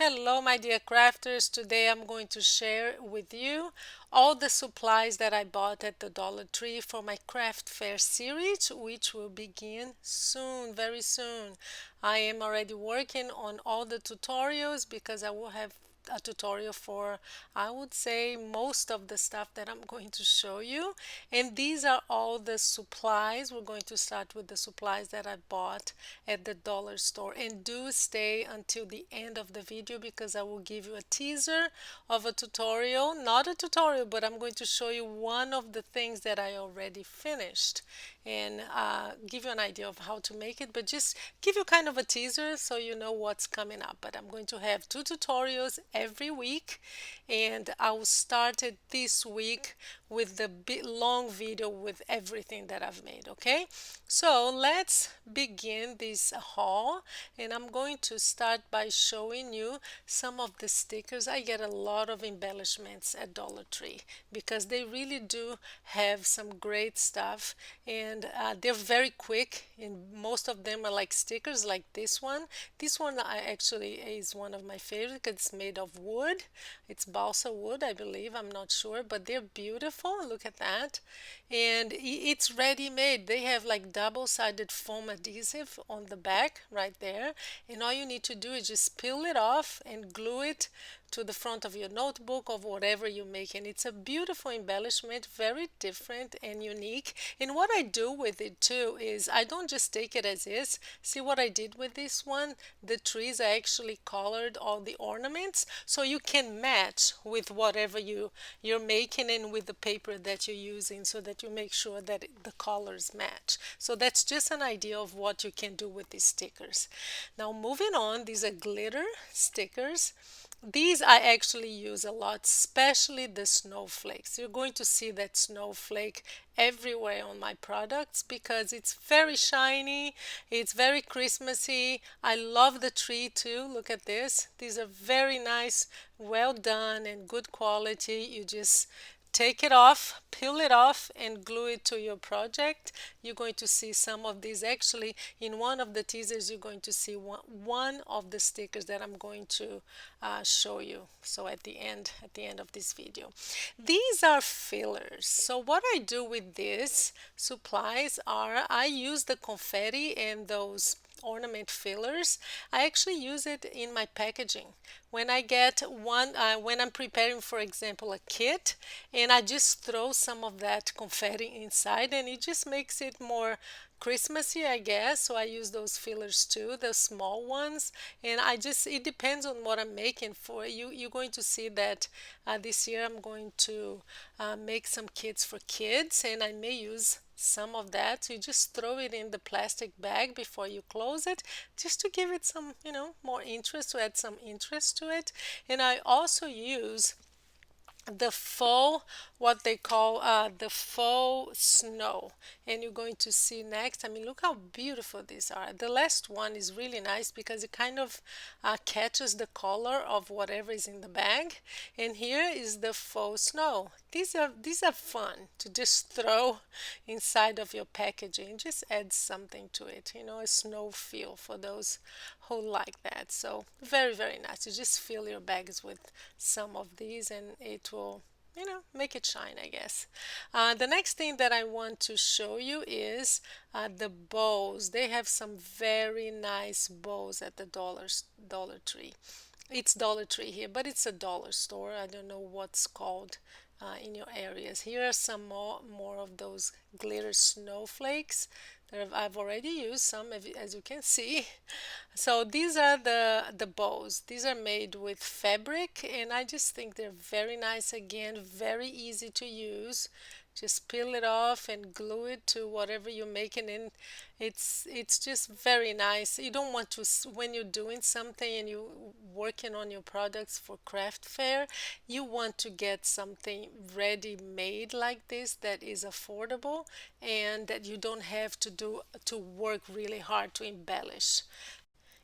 Hello, my dear crafters. Today I'm going to share with you all the supplies that I bought at the Dollar Tree for my craft fair series, which will begin soon, very soon. I am already working on all the tutorials because I will have a tutorial for, I would say, most of the stuff that I'm going to show you. And these are all the supplies. We're going to start with the supplies that I bought at the dollar store. And do stay until the end of the video because I will give you a teaser of a tutorial. Not a tutorial, but I'm going to show you one of the things that I already finished and give you an idea of how to make it, but just give you kind of a teaser so you know what's coming up. But I'm going to have two tutorials every week, and I will start it this week with the big long video with everything that I've made. Okay, so let's begin this haul, and I'm going to start by showing you some of the stickers. I get a lot of embellishments at Dollar Tree because they really do have some great stuff, and they're very quick, and most of them are like stickers like this one. This one I actually is one of my favorites because it's made of wood. It's balsa wood, I believe. I'm not sure, but they're beautiful. Look at that. And it's ready made. They have like double-sided foam adhesive on the back right there. And all you need to do is just peel it off and glue it to the front of your notebook or whatever you make. And it's a beautiful embellishment, very different and unique. And what I do with it too is I don't just take it as is. See what I did with this one? The trees, I actually colored all the ornaments so you can match with whatever you're making and with the paper that you're using, so that you make sure that the colors match. So that's just an idea of what you can do with these stickers. Now moving on, these are glitter stickers. These I actually use a lot, especially the snowflakes. You're going to see that snowflake everywhere on my products because it's very shiny, it's very Christmassy. I love the tree too. Look at this. These are very nice, well done and good quality. You just take it off, peel it off, and glue it to your project. You're going to see some of these. Actually, in one of the teasers, you're going to see one of the stickers that I'm going to show you. So at the end of this video, these are fillers. So what I do with these supplies are I use the confetti and those ornament fillers. I actually use it in my packaging. When I get one, when I'm preparing, for example, a kit, and I just throw some of that confetti inside, and it just makes it more Christmassy, I guess. So I use those fillers too, the small ones, and it depends on what I'm making for you. You're going to see that this year I'm going to make some kits for kids, and I may use some of that. You just throw it in the plastic bag before you close it, just to give it some, more interest, to add some interest to it. And I also use the faux, what they call the faux snow, and you're going to see next. I mean, look how beautiful these are. The last one is really nice because it kind of catches the color of whatever is in the bag. And here is the faux snow. These are fun to just throw inside of your packaging. Just add something to it, a snow feel for those who like that. So very, very nice. You just fill your bags with some of these and it will, make it shine, I guess. The next thing that I want to show you is the bows. They have some very nice bows at the Dollar Tree. It's Dollar Tree here, but it's a dollar store. I don't know what's called in your areas. Here are some more of those glitter snowflakes that I've already used some, as you can see. So these are the bows. These are made with fabric, and I just think they're very nice. Again, very easy to use. Just peel it off and glue it to whatever you're making, and it's just very nice. You don't want to, when you're doing something and you're working on your products for craft fair, you want to get something ready made like this that is affordable and that you don't have to work really hard to embellish.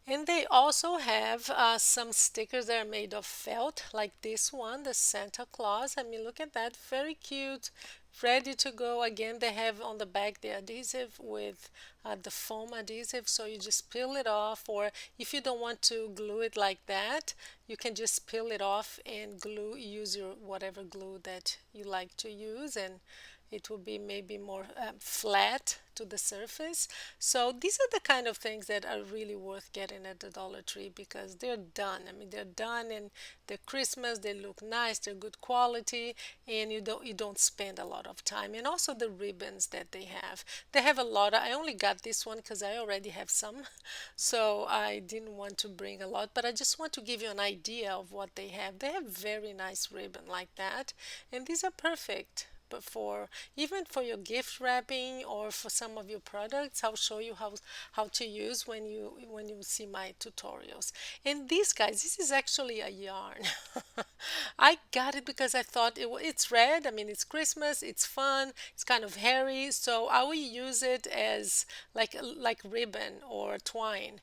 And they also have some stickers that are made of felt, like this one, the Santa Claus. I mean, look at that, very cute, ready to go. Again, they have on the back the adhesive with the foam adhesive, so you just peel it off, or if you don't want to glue it like that, you can just peel it off and glue, use your whatever glue that you like to use, and it will be maybe more flat to the surface. So these are the kind of things that are really worth getting at the Dollar Tree because they're done. I mean, they're done and they're Christmas, they look nice, they're good quality, and you don't spend a lot of time. And also the ribbons that they have. They have a lot. I only got this one because I already have some. So I didn't want to bring a lot, but I just want to give you an idea of what they have. They have very nice ribbon like that, and these are perfect. But for even for your gift wrapping or for some of your products, I'll show you how to use when you see my tutorials. And these guys, this is actually a yarn. I got it because I thought it's red. I mean, it's Christmas. It's fun. It's kind of hairy, so I will use it as like ribbon or twine.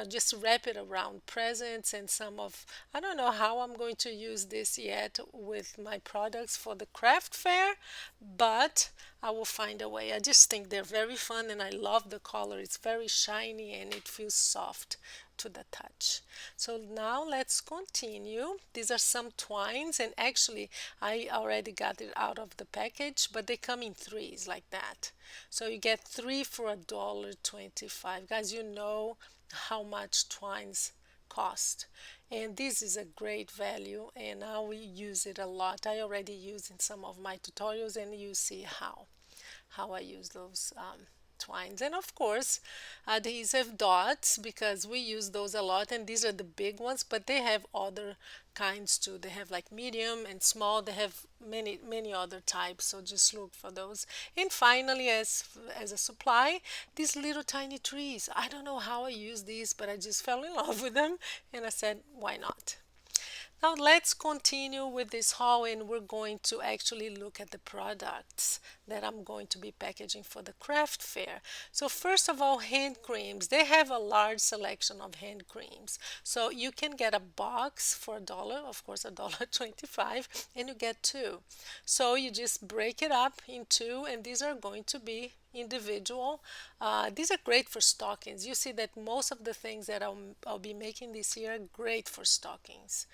Just wrap it around presents and some of. I don't know how I'm going to use this yet with my products for the craft fair, but I will find a way. I just think they're very fun and I love the color. It's very shiny and it feels soft to the touch. So now let's continue. These are some twines, and actually I already got it out of the package, but they come in threes like that. So you get three for $1.25. Guys, you know how much twines cost. And this is a great value and I will use it a lot. I already use in some of my tutorials and you see how I use those twines. And of course, adhesive dots because we use those a lot and these are the big ones, but they have other kinds too. They have like medium and small. They have many other types, so just look for those. And finally, as a supply, these little tiny trees. I don't know how I use these, but I just fell in love with them and I said, why not? Now let's continue with this haul and we're going to actually look at the products that I'm going to be packaging for the craft fair. So first of all, hand creams. They have a large selection of hand creams. So you can get a box for $1, of course $1.25, and you get two. So you just break it up in two and these are going to be individual. These are great for stockings. You see that most of the things that I'll be making this year are great for stockings.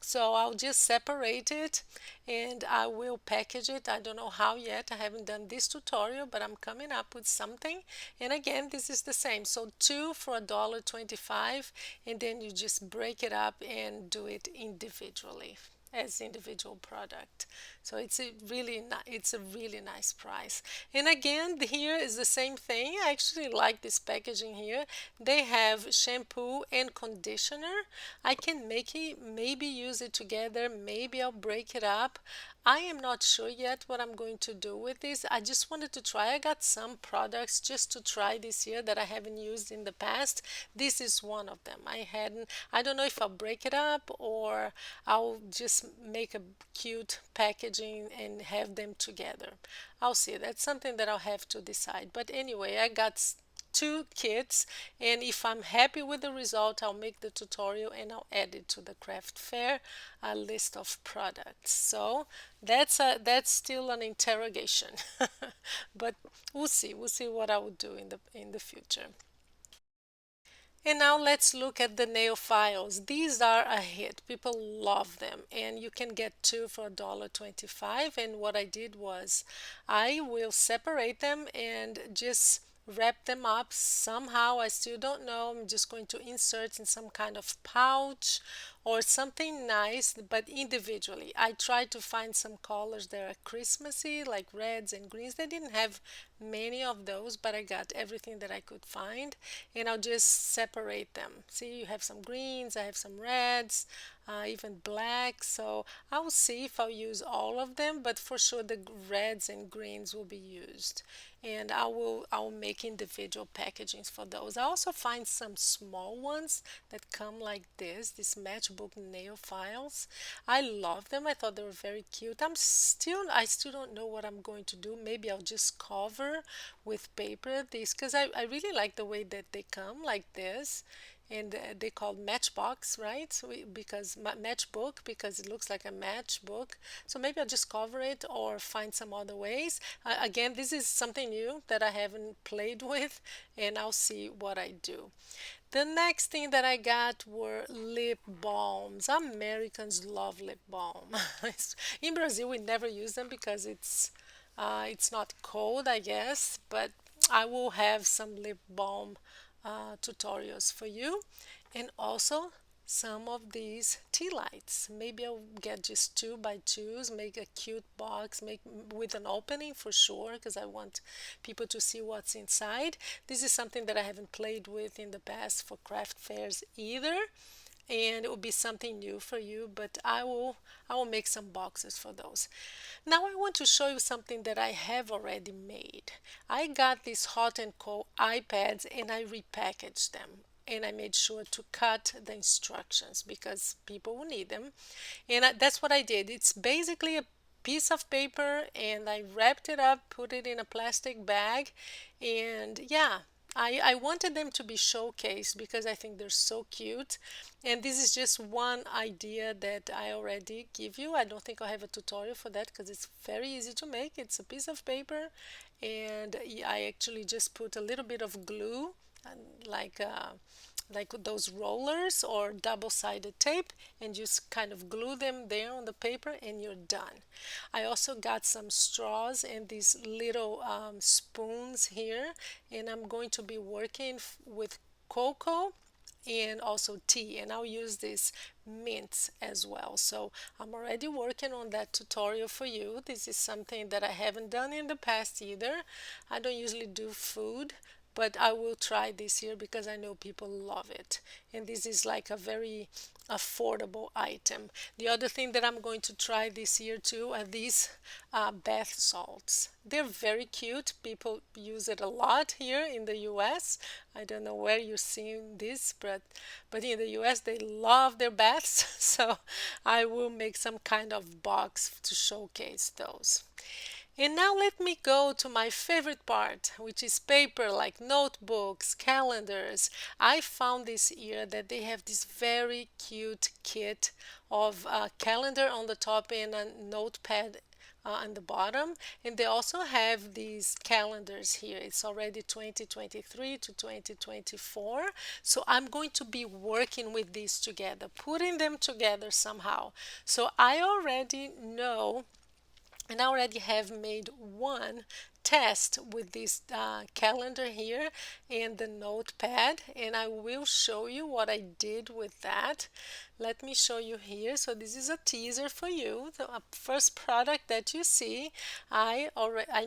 So I'll just separate it and I will package it. I don't know how yet. I haven't done this tutorial, but I'm coming up with something. And again, this is the same. So two for $1.25, and then you just break it up and do it individually as individual product. So it's a really nice price. And again, here is the same thing. I actually like this packaging here. They have shampoo and conditioner. I can make it, maybe use it together, maybe I'll break it up. I am not sure yet what I'm going to do with this. I just wanted to try. I got some products just to try this year that I haven't used in the past. This is one of them. I don't know if I'll break it up or I'll just make a cute packaging and have them together. I'll see. That's something that I'll have to decide. But anyway, I got two kits, and if I'm happy with the result, I'll make the tutorial and I'll add it to the craft fair list of products. So that's still an interrogation, but we'll see what I will do in the future. And now let's look at the nail files. These are a hit. People love them. And you can get two for $1.25. And what I did was I will separate them and just wrap them up somehow. I still don't know. I'm just going to insert in some kind of pouch or something nice, but individually. I tried to find some colors that are Christmassy, like reds and greens. They didn't have many of those, but I got everything that I could find, and I'll just separate them. See, you have some greens, I have some reds, even black. So I'll see if I'll use all of them, but for sure the reds and greens will be used. And I'll make individual packagings for those. I also find some small ones that come like this matchbook nail files. I love them. I thought they were very cute. I still don't know what I'm going to do. Maybe I'll just cover with paper these because I really like the way that they come like this. and they call matchbox, right? Because matchbook, because it looks like a matchbook. So maybe I'll just cover it or find some other ways. Again, this is something new that I haven't played with, and I'll see what I do. The next thing that I got were lip balms. Americans love lip balm. In Brazil, we never use them because it's not cold, I guess, but I will have some lip balm tutorials for you, and also some of these tea lights. Maybe I'll get just 2 by 2s, make a cute box, make with an opening for sure, because I want people to see what's inside. This is something that I haven't played with in the past for craft fairs either, and it will be something new for you, but I will make some boxes for those. Now I want to show you something that I have already made. I got these hot and cold iPads and I repackaged them, and I made sure to cut the instructions because people will need them, and that's what I did. It's basically a piece of paper, and I wrapped it up, put it in a plastic bag, and yeah, I wanted them to be showcased because I think they're so cute. And this is just one idea that I already give you. I don't think I have a tutorial for that because it's very easy to make. It's a piece of paper, and I actually just put a little bit of glue, and like those rollers or double-sided tape, and just kind of glue them there on the paper and you're done. I also got some straws and these little spoons here, and I'm going to be working with cocoa and also tea, and I'll use this mints as well. So I'm already working on that tutorial for you. This is something that I haven't done in the past either. I don't usually do food, but I will try this here because I know people love it. And this is like a very affordable item. The other thing that I'm going to try this year too are these bath salts. They're very cute. People use it a lot here in the US. I don't know where you're seeing this, but in the US they love their baths. So I will make some kind of box to showcase those. And now let me go to my favorite part, which is paper like notebooks, calendars. I found this year that they have this very cute kit of a calendar on the top and a notepad on the bottom, and they also have these calendars here. It's already 2023 to 2024, so I'm going to be working with these together, putting them together somehow. So I already know, and I already have made one test with this calendar here and the notepad, and I will show you what I did with that. Let me show you here. So this is a teaser for you. The first product that you see, I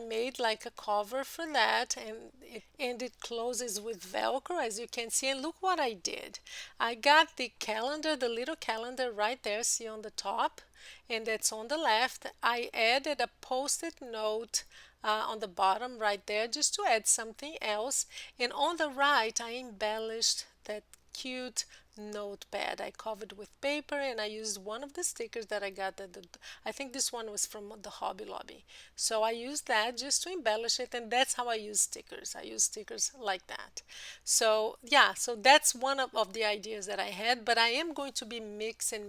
made like a cover for that, and it closes with Velcro, as you can see. And look what I did. I got the calendar, the little calendar right there, see on the top, and that's on the left. I added a post-it note on the bottom right there just to add something else, and on the right I embellished that cute notepad. I covered with paper, and I used one of the stickers that I got at I think this one was from the Hobby Lobby. So I used that just to embellish it, and that's how I use stickers. I use stickers like that. So yeah, so that's one of the ideas that I had, but I am going to be mixing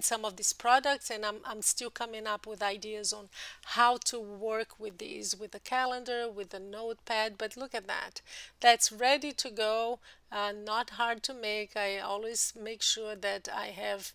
some of these products, and I'm still coming up with ideas on how to work with these, with the calendar, with the notepad. But look at that. That's ready to go. Not hard to make. I always make sure that I have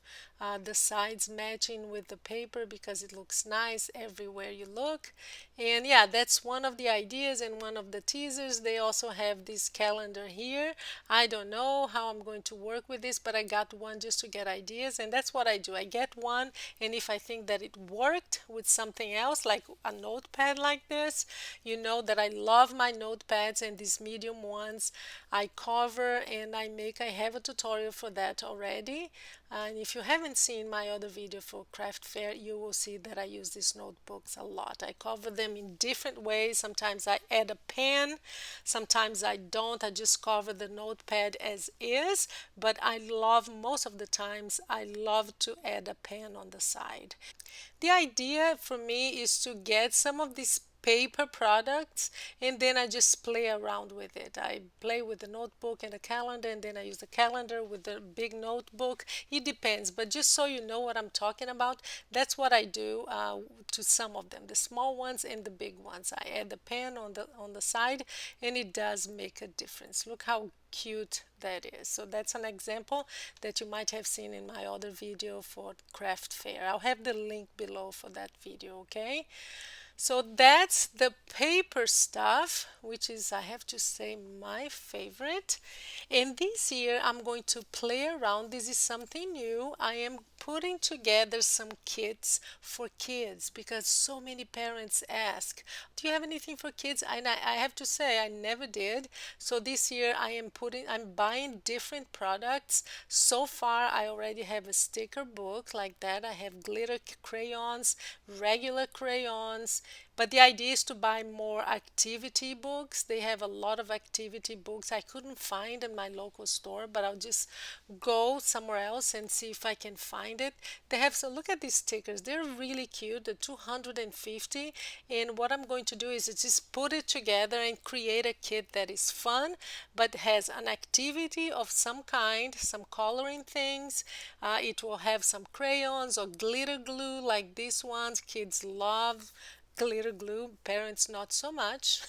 the sides matching with the paper because it looks nice everywhere you look. And yeah, that's one of the ideas and one of the teasers. They also have this calendar here. I don't know how I'm going to work with this, but I got one just to get ideas, and that's what I do. I get one, and if I think that it worked with something else, like a notepad like this, you know that I love my notepads, and these medium ones I cover and I have a tutorial for that already. And if you haven't seen my other video for craft fair, you will see that I use these notebooks a lot. I cover them in different ways. Sometimes I add a pen, sometimes I don't. I just cover the notepad as is, but I love, most of the times, I love to add a pen on the side. The idea for me is to get some of these paper products, and then I just play around with it. I play with the notebook and the calendar, and then I use the calendar with the big notebook. It depends, but just so you know what I'm talking about, that's what I do to some of them, the small ones and the big ones. I add the pen on the side, and it does make a difference. Look how cute that is. So that's an example that you might have seen in my other video for craft fair. I'll have the link below for that video, okay? So that's the paper stuff, which is, I have to say, my favorite. And this year I'm going to play around. This is something new. I am putting together some kits for kids because so many parents ask, do you have anything for kids? And I have to say, I never did. So this year I'm buying different products. So far, I already have a sticker book like that. I have glitter crayons, regular crayons, but the idea is to buy more activity books. They have a lot of activity books I couldn't find in my local store, but I'll just go somewhere else and see if I can find it. They have, so look at these stickers. They're really cute. They're 250. And what I'm going to do is just put it together and create a kit that is fun, but has an activity of some kind, some coloring things. It will have some crayons or glitter glue like these ones. Kids love glitter glue, parents not so much.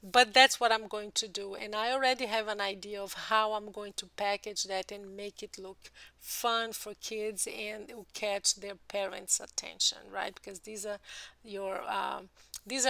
But that's what I'm going to do, and I already have an idea of how I'm going to package that and make it look fun for kids and it will catch their parents attention, right? Because these are your these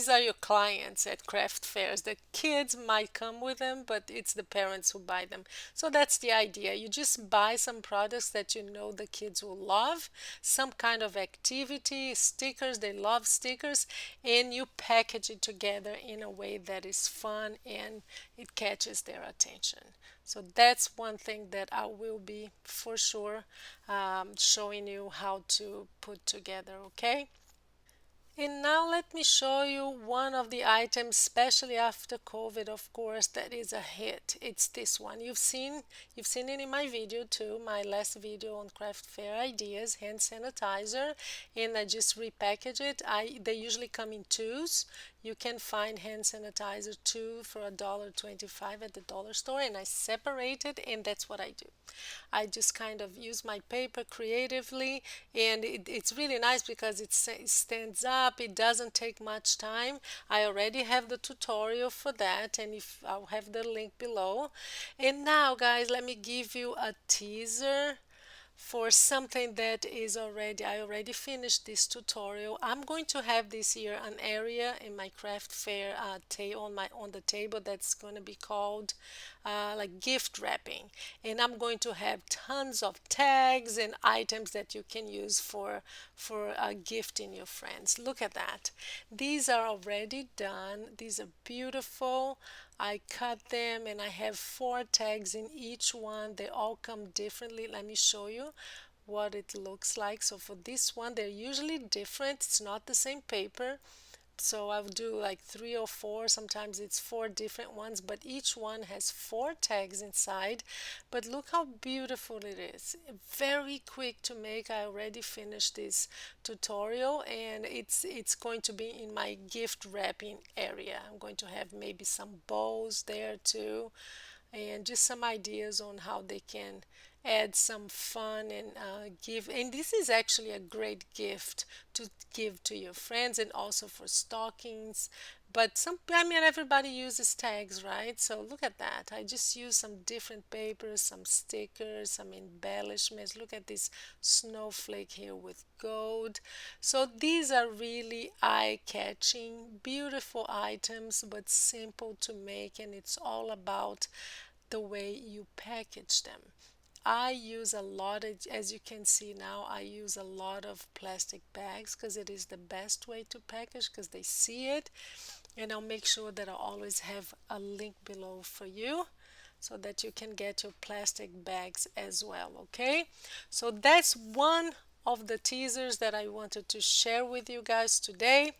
are your clients at craft fairs. The kids might come with them, but it's the parents who buy them. So that's the idea. You just buy some products that you know the kids will love, some kind of activity, stickers, they love stickers, and you package it together in a way that is fun and it catches their attention. So that's one thing that I will be for sure showing you how to put together, okay? And now let me show you one of the items, especially after COVID, of course, that is a hit. It's this one. You've seen it in my video too, my last video on craft fair ideas, hand sanitizer, and I just repackage it. They usually come in twos. You can find hand sanitizer two for $1.25 at the dollar store, and I separate it, and that's what I do. I just kind of use my paper creatively, and it's really nice because it stands up. It doesn't take much time. I already have the tutorial for that, and if I'll have the link below. And now, guys, let me give you a teaser for something that is already, I already finished this tutorial. I'm going to have this year an area in my craft fair on the table that's going to be called like gift wrapping, and I'm going to have tons of tags and items that you can use for gifting your friends. Look at that. These are already done. These are beautiful. I cut them and I have four tags in each one. They all come differently. Let me show you what it looks like. So for this one, they're usually different. It's not the same paper. So I'll do like three or four, sometimes it's four different ones, but each one has four tags inside. But look how beautiful it is. Very quick to make. I already finished this tutorial, and it's going to be in my gift wrapping area. I'm going to have maybe some bows there too, and just some ideas on how they can add some fun and give. And this is actually a great gift to give to your friends and also for stockings. But I mean, everybody uses tags, right? So look at that. I just use some different papers, some stickers, some embellishments. Look at this snowflake here with gold. So these are really eye-catching, beautiful items, but simple to make, and it's all about the way you package them. I use a lot of, as you can see now, I use a lot of plastic bags because it is the best way to package because they see it. And I'll make sure that I always have a link below for you so that you can get your plastic bags as well, okay? So that's one of the teasers that I wanted to share with you guys today.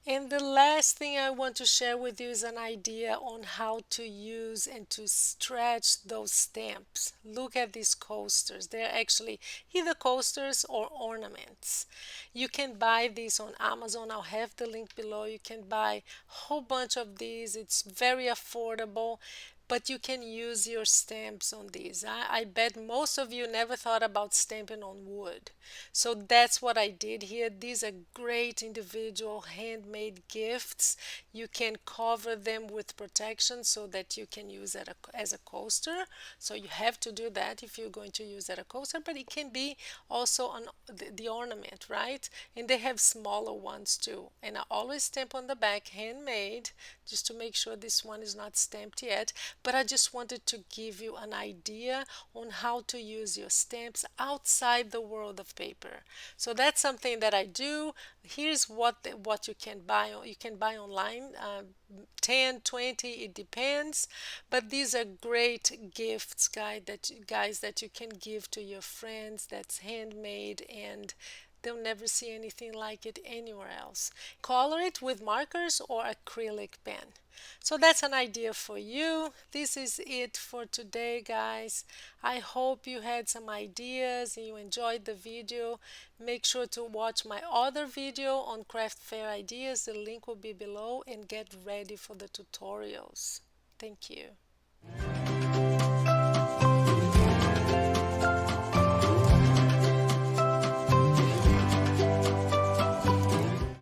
And the last thing I want to share with you is an idea on how to use and to stretch those stamps. Look at these coasters. They're actually either coasters or ornaments. You can buy these on Amazon. I'll have the link below. You can buy a whole bunch of these. It's very affordable, but you can use your stamps on these. I bet most of you never thought about stamping on wood. So that's what I did here. These are great individual handmade gifts. You can cover them with protection so that you can use it as a coaster. So you have to do that if you're going to use it as a coaster, but it can be also on the ornament, right? And they have smaller ones too. And I always stamp on the back, handmade, just to make sure this one is not stamped yet. But I just wanted to give you an idea on how to use your stamps outside the world of paper. So that's something that I do. Here's what you can buy. You can buy online, 10, 20, it depends. But these are great gifts, guys, that you can give to your friends. That's handmade, and they'll never see anything like it anywhere else. Color it with markers or acrylic pen. So that's an idea for you. This is it for today, guys. I hope you had some ideas and you enjoyed the video. Make sure to watch my other video on craft fair ideas. The link will be below, and get ready for the tutorials. Thank you.